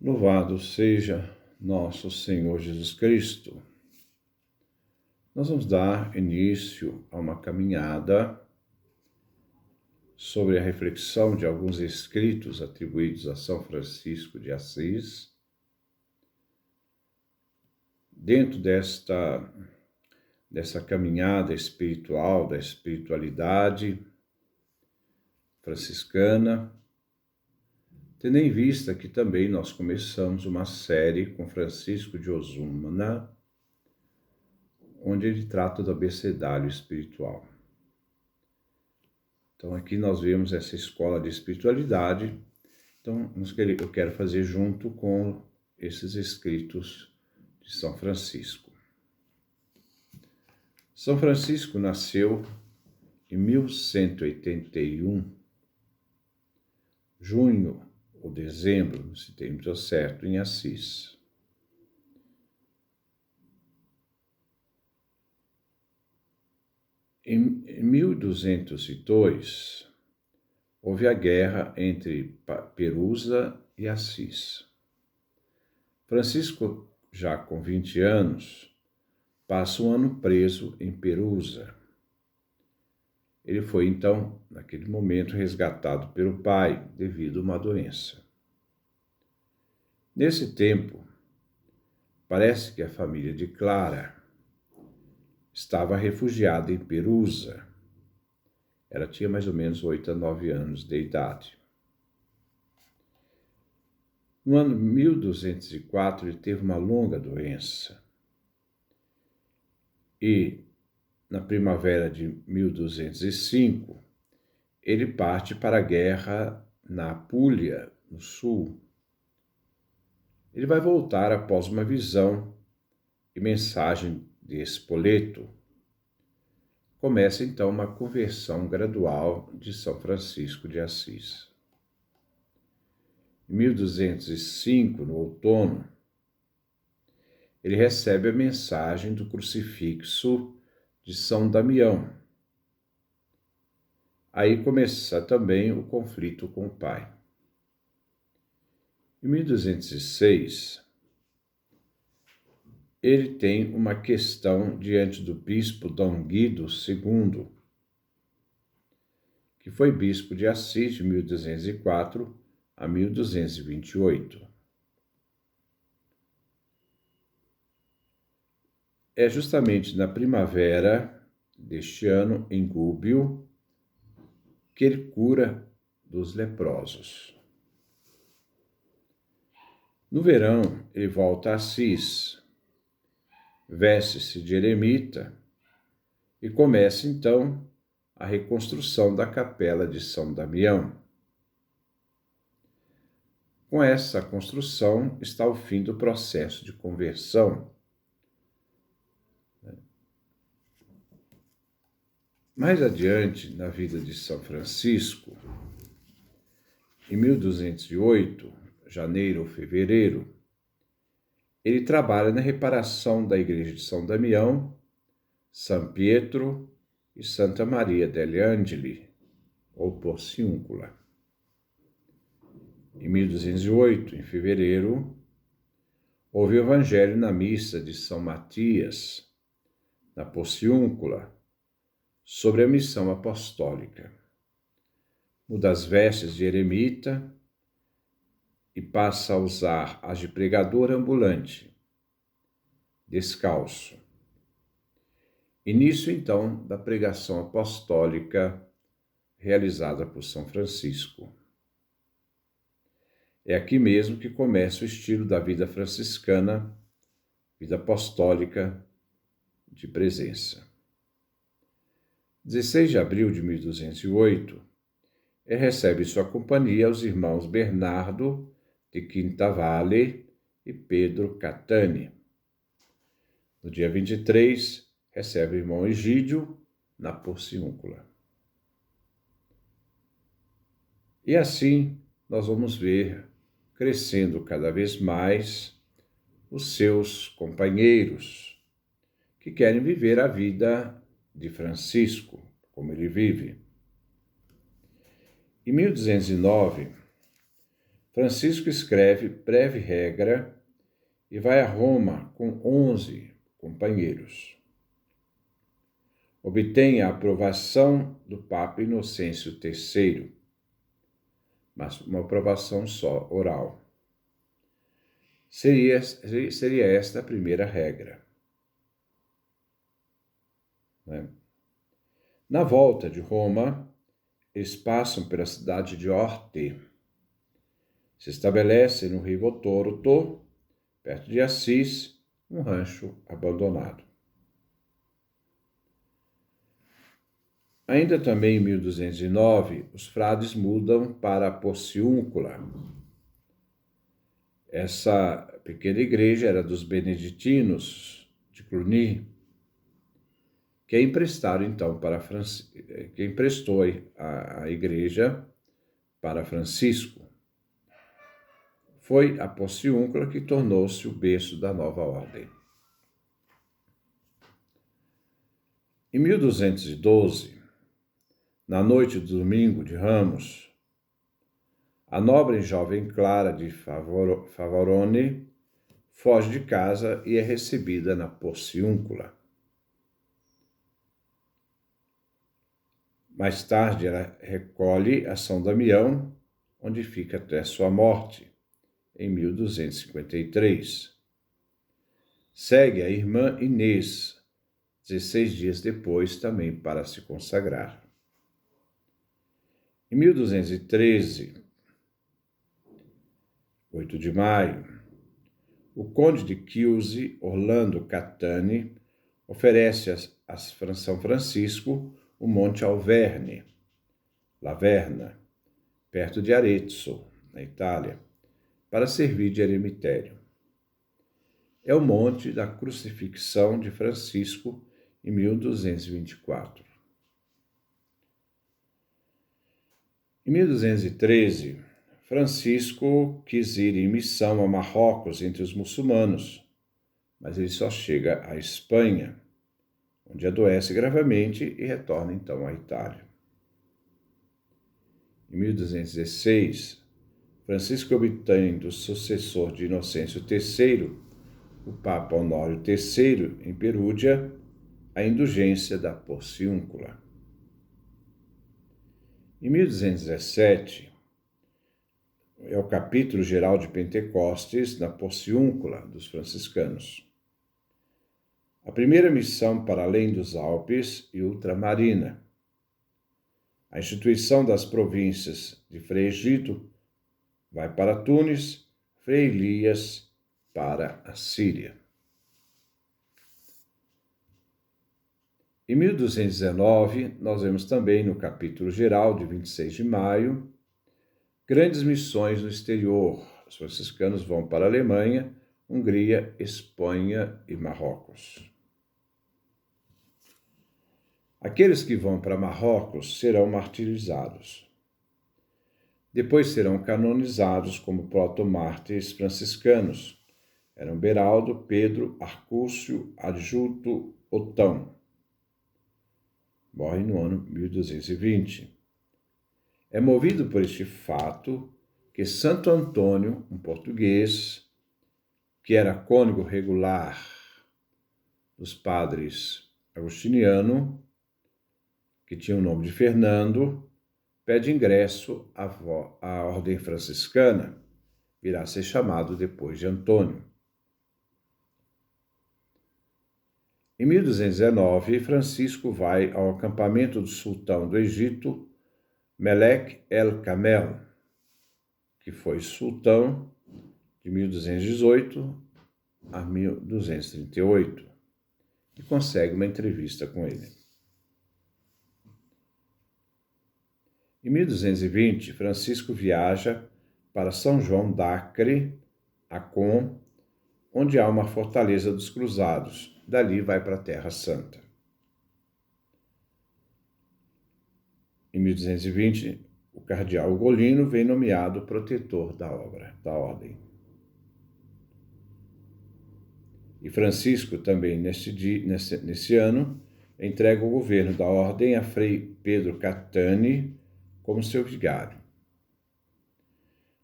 Louvado seja nosso Senhor Jesus Cristo. Nós vamos dar início a uma caminhada sobre a reflexão de alguns escritos atribuídos a São Francisco de Assis. Dentro dessa caminhada espiritual, da espiritualidade franciscana, tendo em vista que também nós começamos uma série com Francisco de Osuna, onde ele trata do abecedário espiritual. Então aqui nós vemos essa escola de espiritualidade, então eu quero fazer junto com esses escritos de São Francisco. São Francisco nasceu em 1181, junho ou dezembro, não se tem muito certo, em Assis. Em 1202, houve a guerra entre Perusa e Assis. Francisco, já com 20 anos, passa um ano preso em Perusa. Ele foi, então, naquele momento, resgatado pelo pai devido a uma doença. Nesse tempo, parece que a família de Clara estava refugiada em Perusa. Ela tinha mais ou menos 8 a 9 anos de idade. No ano 1204, ele teve uma longa doença. E, na primavera de 1205, ele parte para a guerra na Apulia, no sul. Ele vai voltar após uma visão e mensagem de Spoleto. Começa então uma conversão gradual de São Francisco de Assis. Em 1205, no outono, ele recebe a mensagem do crucifixo de São Damião. Aí começa também o conflito com o pai. Em 1206, ele tem uma questão diante do bispo Dom Guido II, que foi bispo de Assis de 1204 a 1228. É justamente na primavera deste ano, em Gúbio, que ele cura dos leprosos. No verão, ele volta a Assis, veste-se de eremita e começa, então, a reconstrução da capela de São Damião. Com essa construção está o fim do processo de conversão. Mais adiante, na vida de São Francisco, em 1208, janeiro ou fevereiro, ele trabalha na reparação da igreja de São Damião, São Pietro e Santa Maria degli Angeli, ou Porciúncula. Em 1208, em fevereiro, houve o evangelho na missa de São Matias, na Porciúncula, sobre a missão apostólica. Muda as vestes de eremita e passa a usar as de pregador ambulante, descalço. Início, então, da pregação apostólica realizada por São Francisco. É aqui mesmo que começa o estilo da vida franciscana, vida apostólica de presença. 16 de abril de 1208, ele recebe em sua companhia os irmãos Bernardo de Quintavalle e Pedro Catani. No dia 23, recebe o irmão Egídio na Porciúncula. E assim nós vamos ver crescendo cada vez mais os seus companheiros que querem viver a vida de Francisco, como ele vive. Em 1209, Francisco escreve breve regra e vai a Roma com 11 companheiros. Obtém a aprovação do Papa Inocêncio III, mas uma aprovação só oral. Seria esta a primeira regra. Né? Na volta de Roma, eles passam pela cidade de Orte. Se estabelecem no Rio Otorto, perto de Assis, um rancho abandonado. Ainda também em 1209, os frades mudam para Porciúncula. Essa pequena igreja era dos beneditinos de Cluny, que emprestaram então que emprestou a igreja para Francisco. Foi a Porciúncula que tornou-se o berço da nova ordem. Em 1212, na noite do domingo de Ramos, a nobre e jovem Clara de Favorone foge de casa e é recebida na Porciúncula. Mais tarde, ela recolhe a São Damião, onde fica até sua morte, em 1253. Segue a irmã Inês, 16 dias depois, também para se consagrar. Em 1213, 8 de maio, o conde de Chiusi, Orlando Catani, oferece a São Francisco o Monte Alverne, Laverna, perto de Arezzo, na Itália, para servir de eremitério. É o monte da crucifixão de Francisco em 1224. Em 1213, Francisco quis ir em missão a Marrocos entre os muçulmanos, mas ele só chega à Espanha, onde adoece gravemente e retorna então à Itália. Em 1216, Francisco obtém do sucessor de Inocêncio III, o Papa Honório III, em Perúdia, a indulgência da Porciúncula. Em 1217, é o capítulo geral de Pentecostes na Porciúncula dos franciscanos. A primeira missão para além dos Alpes e ultramarina. A instituição das províncias de Frei Egito vai para Tunis, Frei Elias para a Síria. Em 1219, nós vemos também no capítulo geral de 26 de maio, grandes missões no exterior. Os franciscanos vão para a Alemanha, Hungria, Espanha e Marrocos. Aqueles que vão para Marrocos serão martirizados. Depois serão canonizados como protomártires franciscanos. Eram Beraldo, Pedro, Arcúcio, Adjuto, Otão. Morre no ano 1220. É movido por este fato que Santo Antônio, um português, que era cônego regular dos padres agostinianos, que tinha o nome de Fernando, pede ingresso à ordem franciscana, virá a ser chamado depois de Antônio. Em 1219, Francisco vai ao acampamento do sultão do Egito, Melek el-Kamel, que foi sultão de 1218 a 1238, e consegue uma entrevista com ele. Em 1220, Francisco viaja para São João d'Acre, Acon, onde há uma fortaleza dos cruzados. Dali vai para a Terra Santa. Em 1220, o cardeal Ugolino vem nomeado protetor da ordem. E Francisco também, nesse ano, entrega o governo da ordem a Frei Pedro Catani como seu vigário.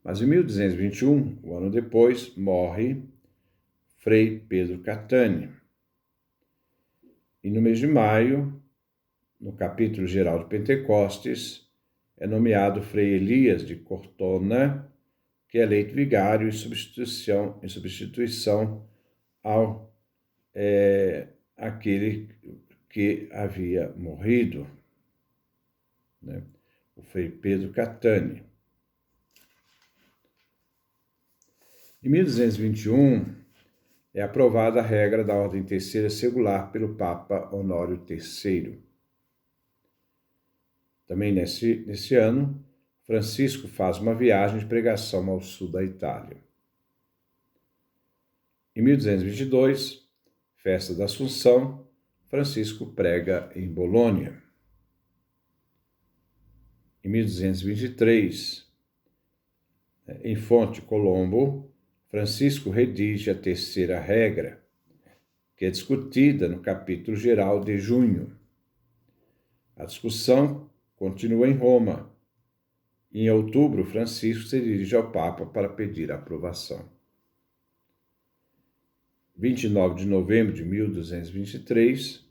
Mas em 1221, um ano depois, morre Frei Pedro Catani. E no mês de maio, no capítulo geral de Pentecostes, é nomeado Frei Elias de Cortona, que é eleito vigário em substituição ao aquele que havia morrido, né? O Frei Pedro Catani. Em 1221, é aprovada a regra da Ordem Terceira Segular pelo Papa Honório III. Também nesse ano, Francisco faz uma viagem de pregação ao sul da Itália. Em 1222, festa da Assunção, Francisco prega em Bolônia. Em 1223, em Fonte Colombo, Francisco redige a terceira regra, que é discutida no capítulo geral de junho. A discussão continua em Roma. E em outubro, Francisco se dirige ao Papa para pedir a aprovação. 29 de novembro de 1223,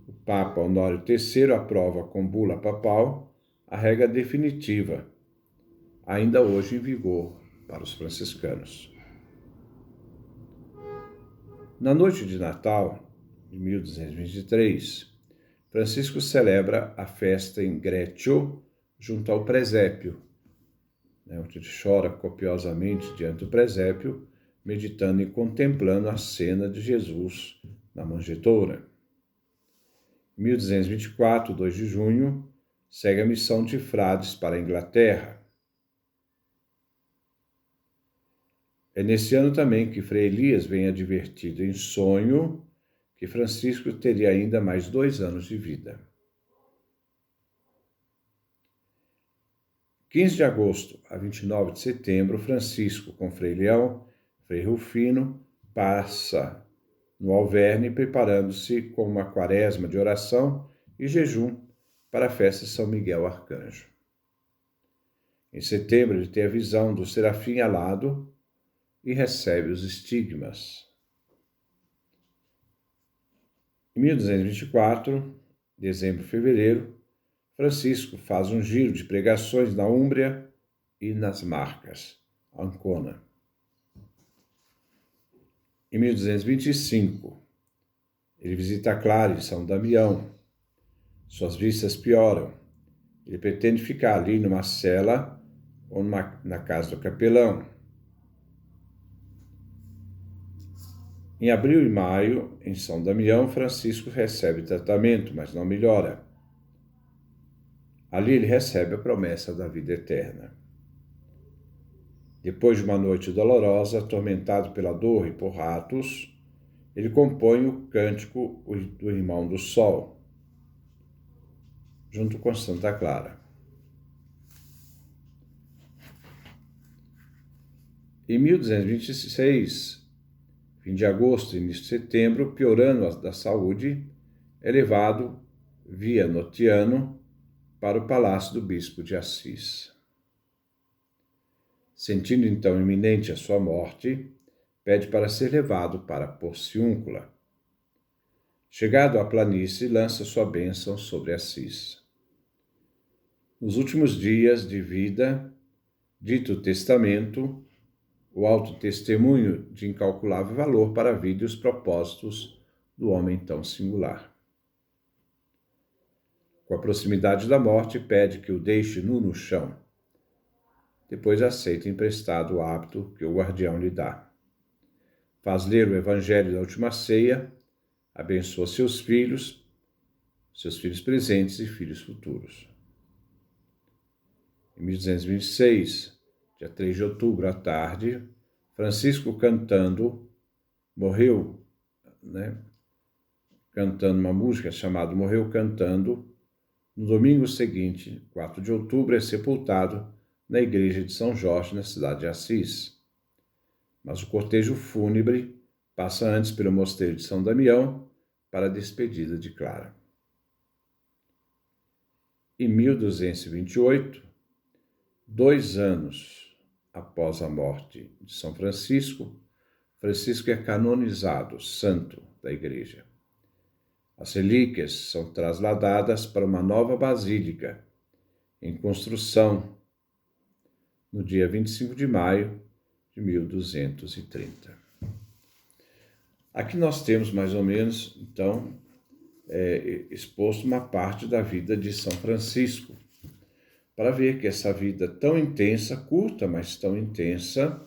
o Papa Honório III aprova com bula papal a regra definitiva, ainda hoje em vigor para os franciscanos. Na noite de Natal de 1223, Francisco celebra a festa em Greccio, junto ao presépio, onde ele chora copiosamente diante do presépio, meditando e contemplando a cena de Jesus na manjedoura. Em 1224, 2 de junho, segue a missão de frades para a Inglaterra. É nesse ano também que Frei Elias vem advertido em sonho que Francisco teria ainda mais 2 anos de vida. 15 de agosto a 29 de setembro, Francisco, com Frei Leão, Frei Rufino, passa no Alverne, preparando-se com uma quaresma de oração e jejum para a festa de São Miguel Arcanjo. Em setembro, ele tem a visão do serafim alado e recebe os estigmas. Em 1224, dezembro e fevereiro, Francisco faz um giro de pregações na Úmbria e nas Marcas, Ancona. Em 1225, ele visita Clara e São Damião. Suas vistas pioram. Ele pretende ficar ali numa cela ou na casa do capelão. Em abril e maio, em São Damião, Francisco recebe tratamento, mas não melhora. Ali ele recebe a promessa da vida eterna. Depois de uma noite dolorosa, atormentado pela dor e por ratos, ele compõe o cântico do Irmão do Sol, junto com Santa Clara. Em 1226, fim de agosto e início de setembro, piorando da saúde, é levado via Notiano para o palácio do bispo de Assis. Sentindo então iminente a sua morte, pede para ser levado para Porciúncula. Chegado à planície, lança sua bênção sobre Assis. Nos últimos dias de vida, dito o testamento, o alto testemunho de incalculável valor para a vida e os propósitos do homem tão singular. Com a proximidade da morte, pede que o deixe nu no chão. Depois aceita emprestado o hábito que o guardião lhe dá. Faz ler o Evangelho da Última Ceia, abençoa seus filhos presentes e filhos futuros. Em 1226, dia 3 de outubro, à tarde, Francisco morreu cantando uma música chamada Morreu Cantando. No domingo seguinte, 4 de outubro, é sepultado na igreja de São Jorge, na cidade de Assis. Mas o cortejo fúnebre passa antes pelo mosteiro de São Damião para a despedida de Clara. Em 1228, 2 anos após a morte de São Francisco, Francisco é canonizado santo da Igreja. As relíquias são trasladadas para uma nova basílica, em construção, no dia 25 de maio de 1230. Aqui nós temos mais ou menos, então, exposto uma parte da vida de São Francisco, para ver que essa vida tão intensa, curta, mas tão intensa,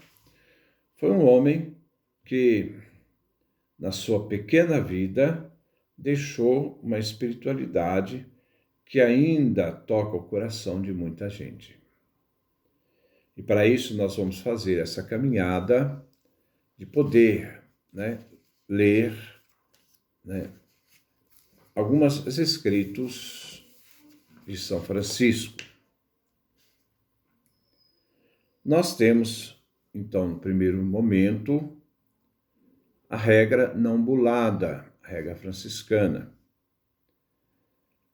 foi um homem que, na sua pequena vida, deixou uma espiritualidade que ainda toca o coração de muita gente. E para isso nós vamos fazer essa caminhada de poder, ler, alguns escritos de São Francisco. Nós temos, então, no primeiro momento, a regra não bulada, a regra franciscana,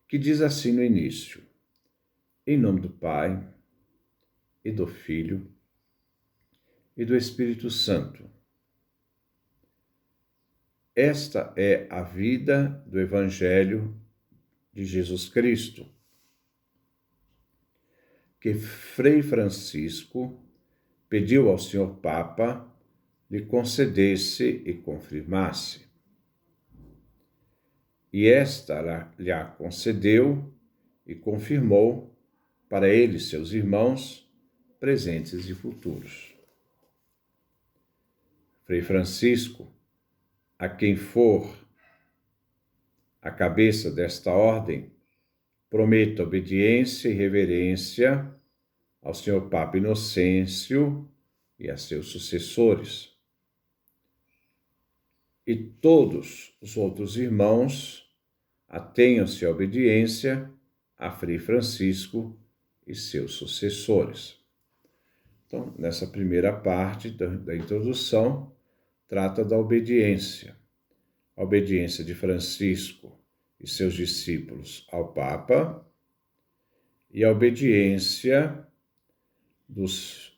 que diz assim no início: em nome do Pai, e do Filho, e do Espírito Santo. Esta é a vida do Evangelho de Jesus Cristo, que Frei Francisco pediu ao Senhor Papa lhe concedesse e confirmasse. E esta lhe a concedeu e confirmou para ele e seus irmãos, presentes e futuros. Frei Francisco, a quem for a cabeça desta ordem, promete obediência e reverência ao Senhor Papa Inocêncio e a seus sucessores. E todos os outros irmãos atenham-se à obediência a Frei Francisco e seus sucessores. Então, nessa primeira parte da introdução, trata da obediência. A obediência de Francisco e seus discípulos ao Papa e a obediência dos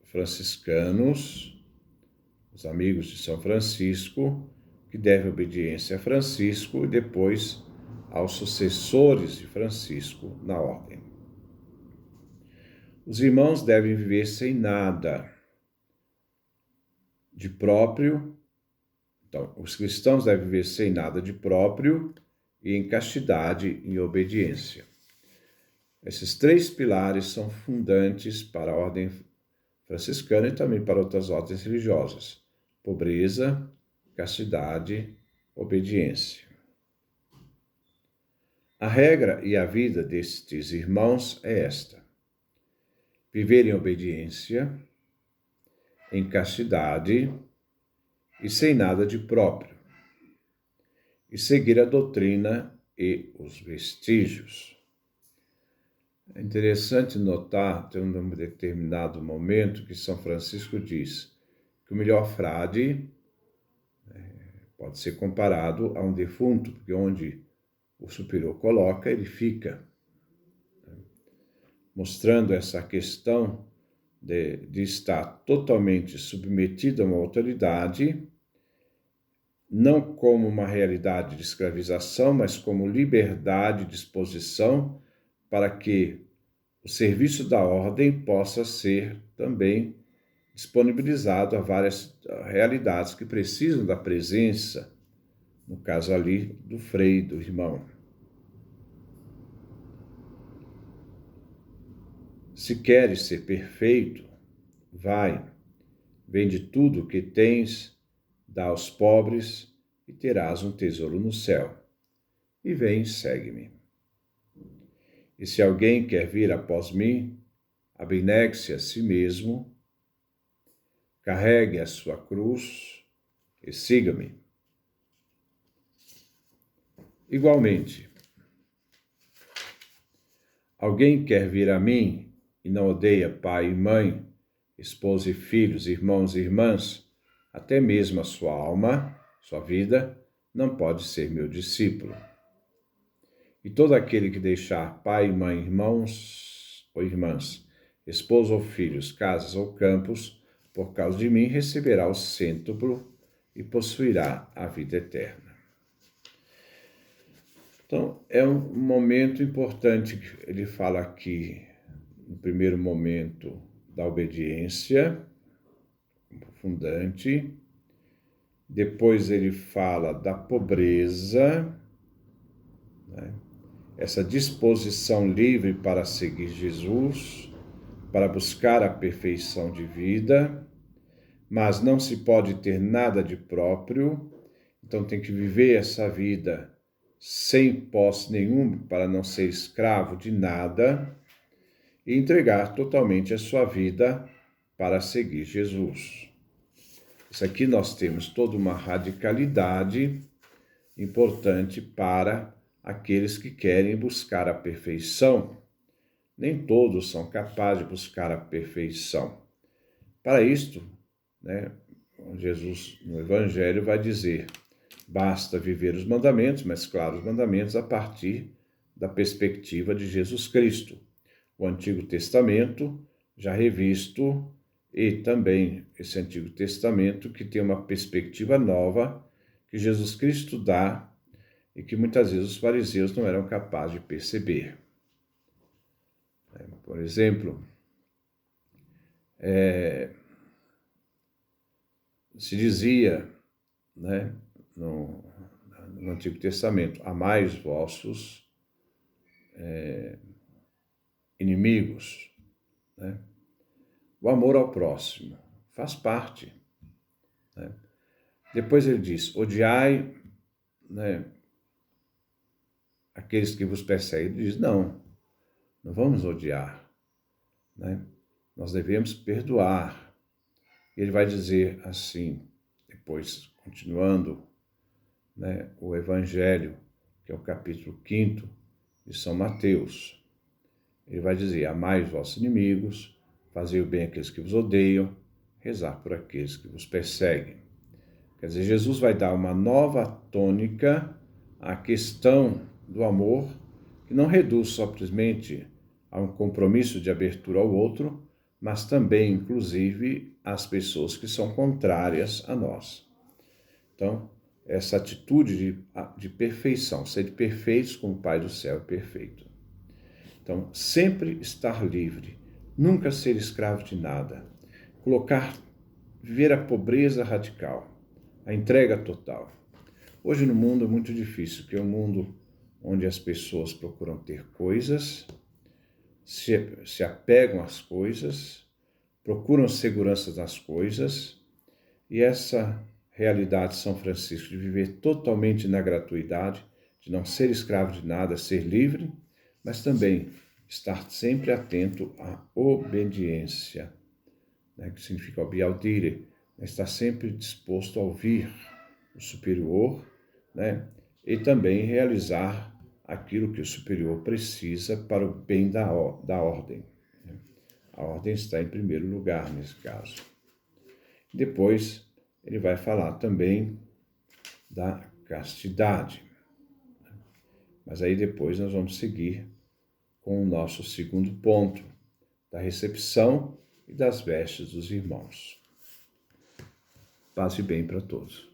franciscanos, os amigos de São Francisco, que devem obediência a Francisco e depois aos sucessores de Francisco na ordem. Os irmãos devem viver sem nada de próprio. Então, os cristãos devem viver sem nada de próprio e em castidade e obediência. Esses três pilares são fundantes para a ordem franciscana e também para outras ordens religiosas: pobreza, castidade, obediência. A regra e a vida destes irmãos é esta: viver em obediência, em castidade e sem nada de próprio, e seguir a doutrina e os vestígios. É interessante notar, em um determinado momento, que São Francisco diz que o melhor frade pode ser comparado a um defunto, porque onde o superior coloca, ele fica. Mostrando essa questão de estar totalmente submetido a uma autoridade, não como uma realidade de escravização, mas como liberdade de disposição para que o serviço da ordem possa ser também disponibilizado a várias realidades que precisam da presença, no caso ali, do frei, do irmão. Se queres ser perfeito, vai, vende tudo o que tens, dá aos pobres e terás um tesouro no céu. E vem, segue-me. E se alguém quer vir após mim, abnegue-se a si mesmo, carregue a sua cruz e siga-me. Igualmente, alguém quer vir a mim e não odeia pai e mãe, esposa e filhos, irmãos e irmãs, até mesmo a sua alma, sua vida, não pode ser meu discípulo. E todo aquele que deixar pai, mãe, irmãos ou irmãs, esposa ou filhos, casas ou campos, por causa de mim, receberá o cêntuplo e possuirá a vida eterna. Então, é um momento importante que ele fala aqui, no primeiro momento, da obediência fundante. Depois ele fala da pobreza, né? Essa disposição livre para seguir Jesus, para buscar a perfeição de vida, mas não se pode ter nada de próprio, então tem que viver essa vida sem posse nenhuma, para não ser escravo de nada, e entregar totalmente a sua vida para seguir Jesus. Isso aqui nós temos toda uma radicalidade importante para aqueles que querem buscar a perfeição. Nem todos são capazes de buscar a perfeição. Para isto, né, Jesus no Evangelho vai dizer: basta viver os mandamentos, mas claro, os mandamentos a partir da perspectiva de Jesus Cristo. O Antigo Testamento já revisto, e também esse Antigo Testamento que tem uma perspectiva nova que Jesus Cristo dá e que muitas vezes os fariseus não eram capazes de perceber. Por exemplo, se dizia, né, no Antigo Testamento: amai os vossos inimigos, né? O amor ao próximo faz parte, né? Depois ele diz: odiai, né, aqueles que vos perseguem. Ele diz: não vamos odiar, né? Nós devemos perdoar. Ele vai dizer assim, depois, continuando, né, o Evangelho, que é o capítulo 5 de São Mateus. Ele vai dizer: amai os vossos inimigos, fazei o bem àqueles que vos odeiam, rezar por aqueles que vos perseguem. Quer dizer, Jesus vai dar uma nova tônica à questão do amor, que não reduz simplesmente a um compromisso de abertura ao outro, mas também, inclusive, às pessoas que são contrárias a nós. Então, essa atitude de perfeição, ser perfeitos como o Pai do céu é perfeito. Então, sempre estar livre, nunca ser escravo de nada, viver a pobreza radical, a entrega total. Hoje no mundo é muito difícil, porque é um mundo onde as pessoas procuram ter coisas, se apegam às coisas, procuram segurança nas coisas, e essa realidade de São Francisco de viver totalmente na gratuidade, de não ser escravo de nada, ser livre, mas também estar sempre atento à obediência, né, que significa obiaudire, estar sempre disposto a ouvir o superior, né, e também realizar aquilo que o superior precisa para o bem da ordem. A ordem está em primeiro lugar nesse caso. Depois ele vai falar também da castidade. Mas aí depois nós vamos seguir com o nosso segundo ponto, da recepção e das vestes dos irmãos. Paz e bem para todos.